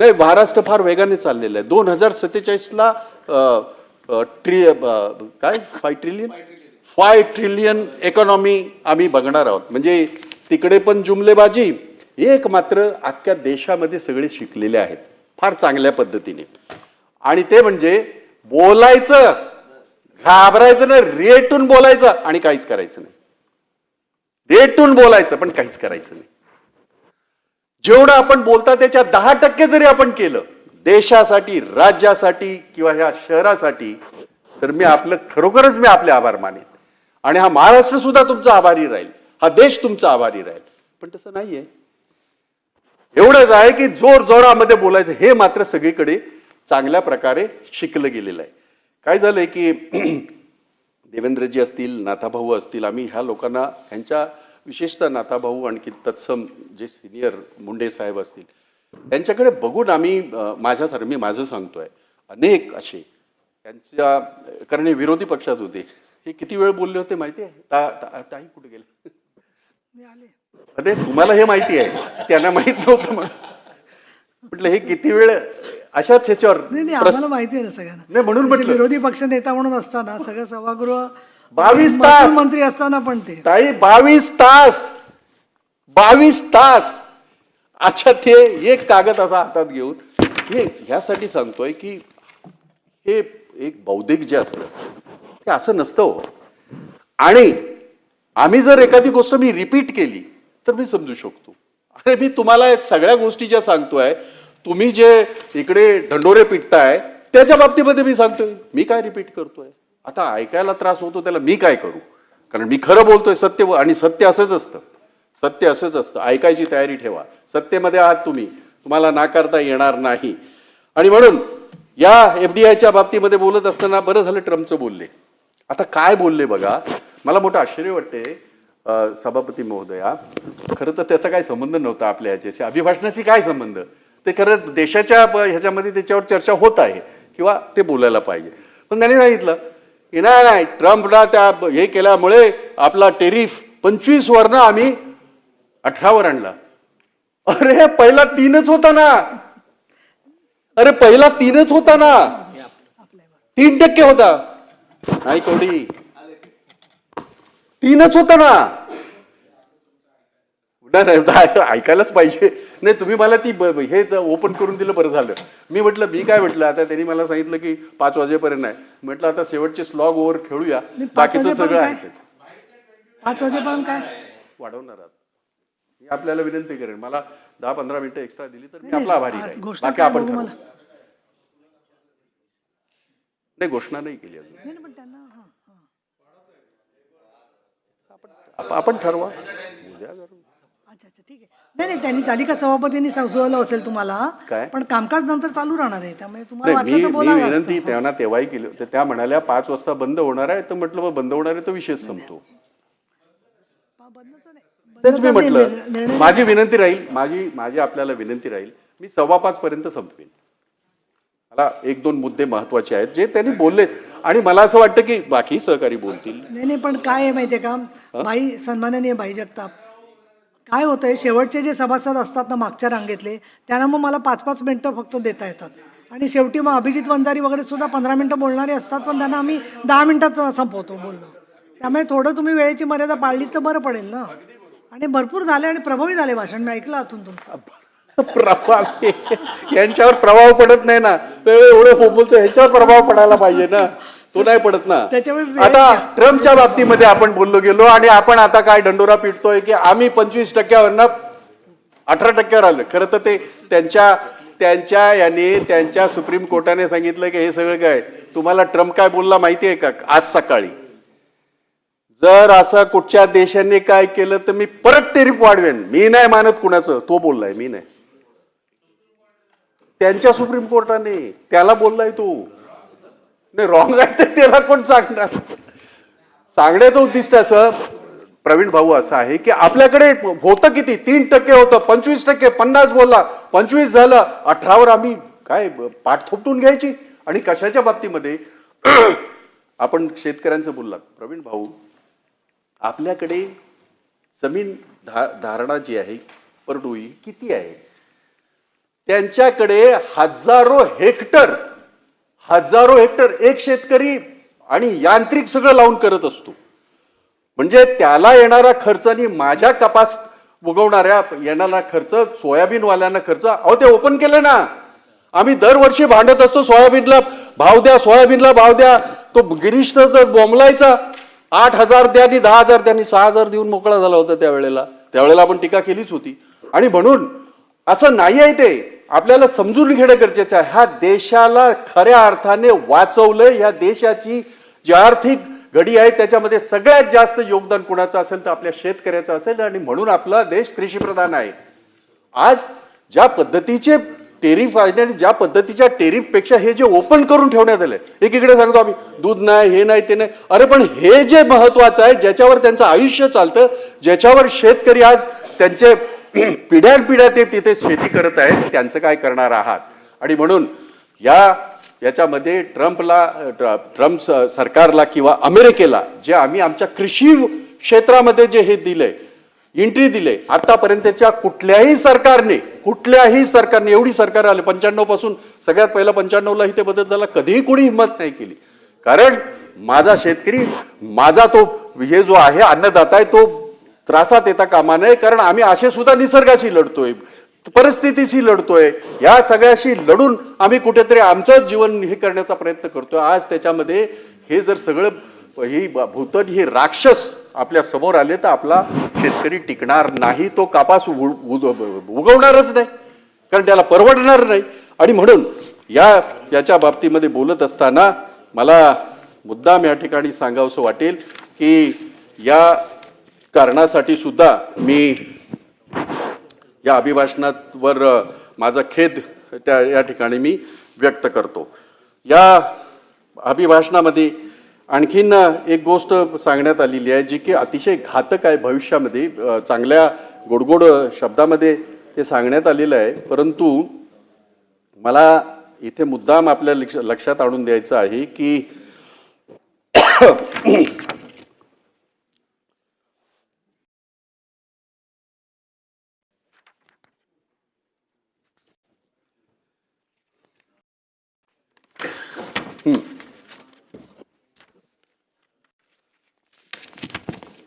नाही, महाराष्ट्र फार वेगाने चाललेला आहे. 2047ला काय 5 ट्रिलियन इकॉनॉमी आम्ही बघणार आहोत. म्हणजे तिकडे पण जुमलेबाजी, एक मात्र अख्ख्या देशामध्ये सगळे शिकलेले आहेत फार चांगल्या पद्धतीने. आणि ते म्हणजे बोलायचं, घाबरायचं नाही, रेटून बोलायचं आणि काहीच करायचं नाही. रेटून बोलायचं पण काहीच करायचं नाही. जेवढं आपण बोलता त्याच्या 10% जरी आपण केलं देशासाठी, राज्यासाठी किंवा ह्या शहरासाठी, तर खरोखरच मी आपले आभार मानेन. आणि हा महाराष्ट्र सुद्धा तुमचा आभारी राहील, हा देश तुमचा आभारी राहील. पण तसं नाहीये. एवढंच आहे की जोर जोरामध्ये बोलायचं हे मात्र सगळीकडे चांगल्या प्रकारे शिकलं गेलेलं आहे. काय झालंय की देवेंद्रजी असतील, नाथाभाऊ असतील, आम्ही ह्या लोकांना, ह्यांच्या विशेषतः नाथाभाऊ आणखी तत्सम जे सिनियर मुंडे साहेब असतील, त्यांच्याकडे बघून आम्ही मी माझं सांगतोय, अनेक असे त्यांच्या, कारण हे विरोधी पक्षात होते, हे किती वेळ बोलले होते माहिती आहे? ताई कुठे गेले? अरे तुम्हाला हे माहिती आहे, त्यांना माहित नव्हतं. म्हटलं हे किती वेळ अशाच ह्याच्यावर आम्हाला माहिती आहे ना सगळ्यांना. नाही, म्हणून म्हटलं विरोधी पक्ष नेता म्हणून असताना सगळं सभागृह 22 तास मंत्री असताना पण ते ताई 22 तास. अच्छा, ते एक कागद असा हातात घेऊन हे ह्यासाठी सांगतोय की हे एक बौद्धिक जे असतं ते असं नसतं हो. आणि आम्ही जर एखादी गोष्ट मी रिपीट केली तर मी समजू शकतो. अरे मी तुम्हाला सगळ्या गोष्टी ज्या सांगतोय, तुम्ही जे इकडे ढंडोरे पिटताय सत्याच्या बाबतीमध्ये मी सांगतोय, मी काय रिपीट करतोय? आता ऐकायला त्रास होतो त्याला मी काय करू? कारण मी खरं बोलतोय, सत्य, आणि सत्य असंच असतं, सत्य असंच असतं. ऐकायची तयारी ठेवा. सत्तेमध्ये आहात तुम्ही, तुम्हाला नाकारता येणार नाही. आणि म्हणून या FDIच्या बाबतीमध्ये बोलत असताना बरं झालं ट्रम्पचं बोलले. आता काय बोलले बघा, मला मोठं आश्चर्य वाटते सभापती महोदया. खरं तर त्याचा काय संबंध नव्हता आपल्या ह्याच्याशी, अभिभाषणाशी काय संबंध? ते खरं देशाच्या ह्याच्यामध्ये त्याच्यावर चर्चा होत आहे किंवा ते बोलायला पाहिजे. पण त्यांनी सांगितलं की नाही, ट्रम्पला त्या हे केल्यामुळे आपला टेरिफ 25 वरनं आम्ही 18 वर आणला. अरे पहिला 3च होता ना, अरे पहिला 3च होता ना, 3% होता. नाही कवडी, 3च होता ना. ऐकायलाच पाहिजे. नाही तुम्ही मला ती हे ओपन करून दिलं, बरं झालं. मी म्हटलं, मी काय म्हटलं, आता त्यांनी मला सांगितलं की 5 वाजेपर्यंत आहे. म्हटलं आता शेवटचे स्लॉग ओव्हर खेळूया, बाकीचं सगळं आहे. 5 वाजेपर्यंत काय वाढवणार आहात? मी आपल्याला विनंती करेन, मला 10-15 मिनिटं एक्स्ट्रा दिली तर मी आपला आभारी आहे. घोषणा बाकी काय आपण बघू ठरवू. मला? नाही घोषणा नाही केली अजून. नाही, पण त्यांना आपण ठरवा उद्या करू. अच्छा अच्छा, ठीक आहे. नाही नाही, त्यांनी तालिका सभापतींनी सुचवलं असेल तुम्हाला, काय? पण कामकाज नंतर चालू राहणार आहे, त्यामुळे तुम्हाला नाही, वाटलं तर मी बोलावं विनंती असतं. त्यांना तेव्हाही केली. त्या म्हणाल्या 5 वाजता बंद होणार आहे, तर म्हटलं मग बंद होणार आहे तो विषय संपतो. बंदचं नाही. तेच मी बंदचा म्हटलं, निर्णय माझी विनंती राहील, माझी आपल्याला विनंती राहील, मी 5:15 पर्यंत संपवेन. मला 1-2 मुद्दे महत्वाचे आहेत जे त्यांनी बोललेत, आणि मला असं वाटतं की बाकी सहकारी बोलतील. नाही नाही, पण काय आहे माहितीये का, भाई सन्माननीय भाई जगताप, काय होतंय, शेवटचे जे सभासद असतात ना मागच्या रांगेतले, त्यांना मग मला 5-5 मिनिटं फक्त देता येतात, आणि शेवटी मग अभिजित वंजारी वगैरे सुद्धा 15 मिनिटं बोलणारे असतात, पण त्यांना आम्ही 10 मिनिटात संपवतो बोलणं. त्यामुळे थोडं तुम्ही वेळेची मर्यादा पाळली तर बरं पडेल ना. आणि भरपूर झाले आणि प्रभावी झाले भाषण, मी ऐकलं आतून तुमचं. प्रभाव यांच्यावर प्रभाव पडत नाही ना, एवढं बोलतो, ह्याच्यावर प्रभाव पडायला पाहिजे ना, तो नाही पडत ना. त्याच्यामुळे आता ट्रम्पच्या बाबतीमध्ये आपण बोललो गेलो, आणि आपण आता काय डंडोरा पिटतोय की आम्ही 25%वरनं 18%वर आलं. खरं तर ते त्यांच्या सुप्रीम कोर्टाने सांगितलं की हे सगळं काय, तुम्हाला ट्रम्प काय बोलला माहिती आहे का आज सकाळी? जर असं कुठच्या देशाने काय केलं तर मी परत टेरिफ वाढवेन. मी नाही मानत कुणाचं, तो बोललाय, मी नाही. त्यांच्या सुप्रीम कोर्टाने त्याला बोललाय तो. नाही रॉंग आहे तर त्याला कोण सांगणार? सांगण्याचं उद्दिष्ट असं प्रवीण भाऊ असं आहे की आपल्याकडे होतं किती, 3% होतं, 25%, 50 बोलला, 25 झालं, 18वर आम्ही काय पाठ थोपटून घ्यायची. आणि कशाच्या बाबतीमध्ये आपण शेतकऱ्यांचं बोललात प्रवीण भाऊ, आपल्याकडे जमीन धारणा जी आहे परडोई किती आहे? त्यांच्याकडे हजारो हेक्टर एक शेतकरी आणि यांत्रिक सगळं लावून करत असतो. म्हणजे त्याला येणारा खर्च आणि माझ्या कपास उगवणाऱ्या येणारा खर्च, सोयाबीनवाल्यांना खर्च, अहो ते ओपन केलं ना. आम्ही दरवर्षी भांडत असतो, सोयाबीनला भाव द्या, सोयाबीनला भाव द्या. तो गिरीश तर बोंबलायचा, 8,000 द्या आणि 10,000 द्या, 6,000 देऊन मोकळा झाला होता त्यावेळेला आपण टीका केलीच होती. आणि म्हणून असं नाही आहे, ते आपल्याला समजून घेणं गरजेचं आहे. ह्या देशाला खऱ्या अर्थाने वाचवलं. ह्या देशाची जी आर्थिक घडी आहे त्याच्यामध्ये सगळ्यात जास्त योगदान कुणाचं असेल तर आपल्या शेतकऱ्याचं असेल, आणि म्हणून आपला देश कृषीप्रधान आहे. आज ज्या पद्धतीचे टेरिफ आहे आणि ज्या पद्धतीच्या टेरिफ पेक्षा हे जे ओपन करून ठेवण्यात आलंय, एकीकडे सांगतो आम्ही दूध नाही, हे नाही, ते नाही, अरे पण हे जे महत्वाचं आहे, ज्याच्यावर त्यांचं आयुष्य चालतं, ज्याच्यावर शेतकरी आज त्यांचे पिढ्यानपिढ्या ते तिथे शेती करत आहेत, त्यांचं काय करणार आहात? आणि म्हणून याच्यामध्ये ट्रम्प सरकारला किंवा अमेरिकेला जे आम्ही आमच्या कृषी क्षेत्रामध्ये जे हे दिलंय, एंट्री दिले, आतापर्यंतच्या कुठल्याही सरकारने एवढी सरकार आले 95 पासून, सगळ्यात पहिला 95ला इथे बदल झाला, कधीही कोणी हिंमत नाही केली. कारण माझा शेतकरी, माझा तो हे जो आहे अन्नदाता आहे, तो त्रासात येता कामा नये. कारण आम्ही असे सुद्धा निसर्गाशी लढतोय, परिस्थितीशी लढतोय, या सगळ्याशी लढून आम्ही कुठेतरी आमचं जीवन हे करण्याचा प्रयत्न करतोय. आज त्याच्यामध्ये हे जर सगळं ही भूतन, ही राक्षस आपल्या समोर आले तर आपला शेतकरी टिकणार नाही, तो कापास उगवणारच नाही, कारण त्याला परवडणार नाही. आणि म्हणून याच्या बाबतीमध्ये बोलत असताना मला मुद्दाम या ठिकाणी सांगावंसं वाटेल की या कारणासाठी सुद्धा मी या अभिभाषणावर माझा खेद या ठिकाणी मी व्यक्त करतो. या अभिभाषणामध्ये आणखीन एक गोष्ट सांगण्यात आलेली आहे जी की अतिशय घातक आहे. भविष्यामध्ये चांगल्या गोडगोड शब्दामध्ये ते सांगण्यात आलेलं आहे, परंतु मला इथे मुद्दाम आपल्या लक्षात आणून द्यायचं आहे की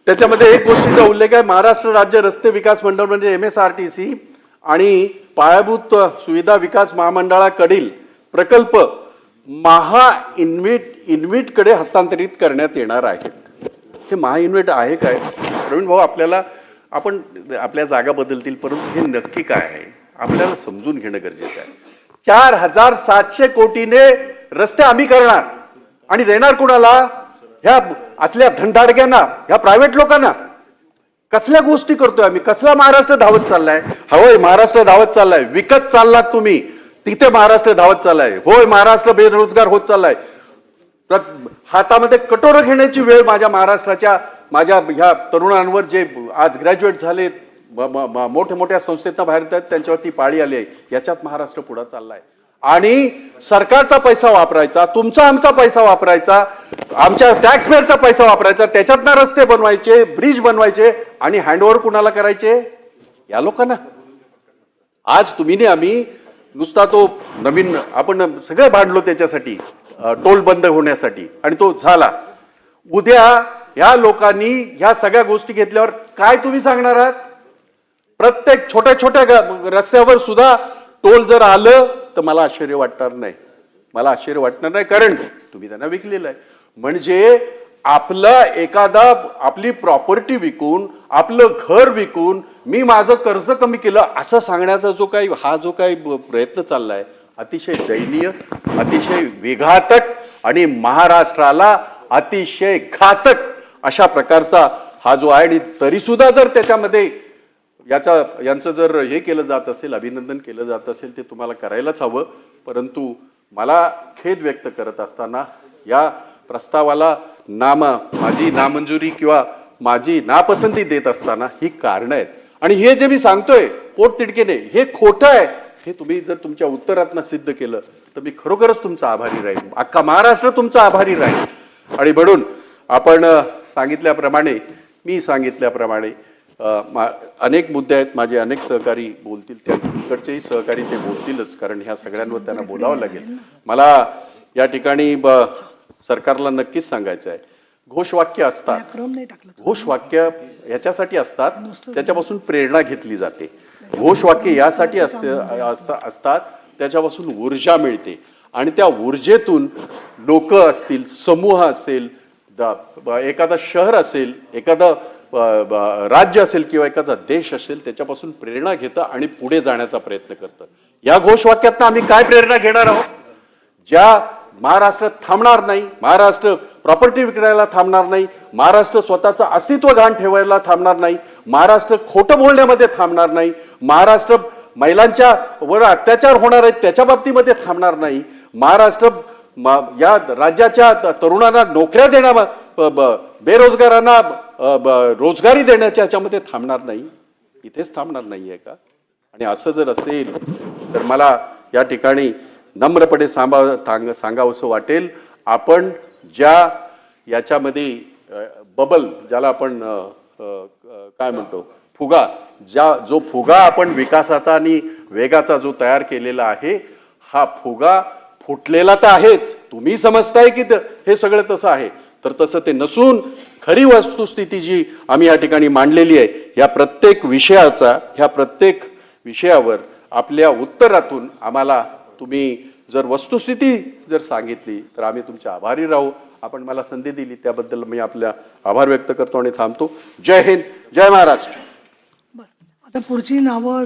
त्याच्यामध्ये एक गोष्टीचा उल्लेख आहे, महाराष्ट्र राज्य रस्ते विकास मंडळ म्हणजे MSRTC आणि पायाभूत सुविधा विकास महामंडळाकडील प्रकल्प इन्व्हिट कडे हस्तांतरित करण्यात येणार आहेत. हे महाइन्व्हिट आहे काय प्रवीण भाऊ? आपण आपल्या जागा बदलतील, परंतु हे नक्की काय आहे आपल्याला समजून घेणं गरजेचं आहे. 4700 कोटीने रस्ते आम्ही करणार आणि देणार कुणाला? ह्या असल्या धनधाडक्यांना, ह्या प्रायव्हेट लोकांना. कसल्या गोष्टी करतोय आम्ही? कसला महाराष्ट्र धावत चाललाय? होय महाराष्ट्र धावत चाललाय. विकत चाललात तुम्ही, तिथे महाराष्ट्र धावत चाललाय. होय महाराष्ट्र बेरोजगार होत चाललाय. हातामध्ये कटोरं घेण्याची वेळ माझ्या महाराष्ट्राच्या ह्या तरुणांवर जे आज ग्रॅज्युएट झालेत, मोठ्या मोठ्या संस्थेतनं बाहेर येतात, त्यांच्यावरती पाळी आली आहे. याच्यात महाराष्ट्र पुढे चाललाय आणि सरकारचा पैसा वापरायचा, तुमचा आमचा पैसा वापरायचा, आमच्या टॅक्सपेअरचा पैसा वापरायचा, त्याच्यातनं रस्ते बनवायचे, ब्रिज बनवायचे आणि हँडओव्हर कुणाला करायचे? या लोकांना. आज तुम्ही ने आम्ही नुसता तो नवीन आपण सगळे भांडलो त्याच्यासाठी, टोल बंद होण्यासाठी, आणि तो झाला. उद्या ह्या लोकांनी ह्या सगळ्या गोष्टी घेतल्यावर काय तुम्ही सांगणार आहात? प्रत्येक छोट्या छोट्या रस्त्यावर सुद्धा टोल जर आलं तर मला आश्चर्य वाटणार नाही. मला आश्चर्य वाटणार नाही, कारण तुम्ही त्यांना विकलेलं आहे. म्हणजे आपली प्रॉपर्टी विकून, आपलं घर विकून मी माझं कर्ज कमी केलं असं सांगण्याचा जो काही प्रयत्न चाललाय, अतिशय दयनीय, अतिशय विघातक आणि महाराष्ट्राला अतिशय घातक अशा प्रकारचा हा जो आहे. आणि तरी सुद्धा जर त्याच्यामध्ये यांचं जर हे केलं जात असेल, अभिनंदन केलं जात असेल, ते तुम्हाला करायलाच हवं. परंतु मला खेद व्यक्त करत असताना या प्रस्तावाला माझी नामंजुरी किंवा माझी नापसंती देत असताना ही कारणं आहेत. आणि हे जे मी सांगतोय पोटतिडकीने, हे खोटं आहे. हे तुम्ही जर तुमच्या उत्तरातनं सिद्ध केलं तर मी खरोखरच तुमचा आभारी राहील. अख्खा महाराष्ट्र तुमचा आभारी राहील. आणि म्हणून आपण मी सांगितल्याप्रमाणे अनेक मुद्दे आहेत. माझे अनेक सहकारी बोलतील, त्या तिकडचेही सहकारी ते बोलतीलच, कारण ह्या सगळ्यांवर त्यांना बोलावं लागेल. मला या ठिकाणी सरकारला नक्कीच सांगायचं आहे, घोषवाक्य असतात, घोषवाक्य ह्याच्यासाठी असतात, त्याच्यापासून प्रेरणा घेतली जाते. घोषवाक्य यासाठी असतात, त्याच्यापासून ऊर्जा मिळते आणि त्या ऊर्जेतून लोक असतील, समूह असेल, एखादा शहर असेल, एखादा राज्य असेल किंवा एखादा देश असेल, त्याच्यापासून प्रेरणा घेतं आणि पुढे जाण्याचा प्रयत्न करतं. या घोषवाक्यातनं आम्ही काय प्रेरणा घेणार आहोत? ज्या महाराष्ट्र थांबणार नाही, महाराष्ट्र प्रॉपर्टी विकण्याला थांबणार नाही, महाराष्ट्र स्वतःचं अस्तित्व घाण ठेवायला थांबणार नाही, महाराष्ट्र खोटं बोलण्यामध्ये थांबणार नाही, महाराष्ट्र महिलांच्या वर अत्याचार होणार आहेत त्याच्या बाबतीमध्ये थांबणार नाही, महाराष्ट्र या राज्याच्या तरुणांना नोकऱ्या देणार, बेरोजगारांना रोजगारी देण्याच्या ह्याच्यामध्ये थांबणार नाही. इथेच थांबणार नाहीये का? आणि असं जर असेल तर मला या ठिकाणी नम्रपणे सांगावंसं वाटेल, आपण ज्या याच्यामध्ये बबल, ज्याला आपण काय म्हणतो, फुगा, जो फुगा आपण विकासाचा आणि वेगाचा जो तयार केलेला आहे, हा फुगा फुटलेला तर आहेच. तुम्ही समजताय की हे सगळं तसं आहे, तर तसं ते नसून खरी वस्तुस्थिती जी आम्ही या ठिकाणी मांडलेली आहे, ह्या प्रत्येक विषयावर आपल्या उत्तरातून आम्हाला तुम्ही जर वस्तुस्थिती जर सांगितली तर आम्ही तुमचे आभारी राहू. आपण मला संधी दिली त्याबद्दल मी आपल्या आभार व्यक्त करतो आणि थांबतो. जय हिंद, जय महाराष्ट्र. आता पुढची नावं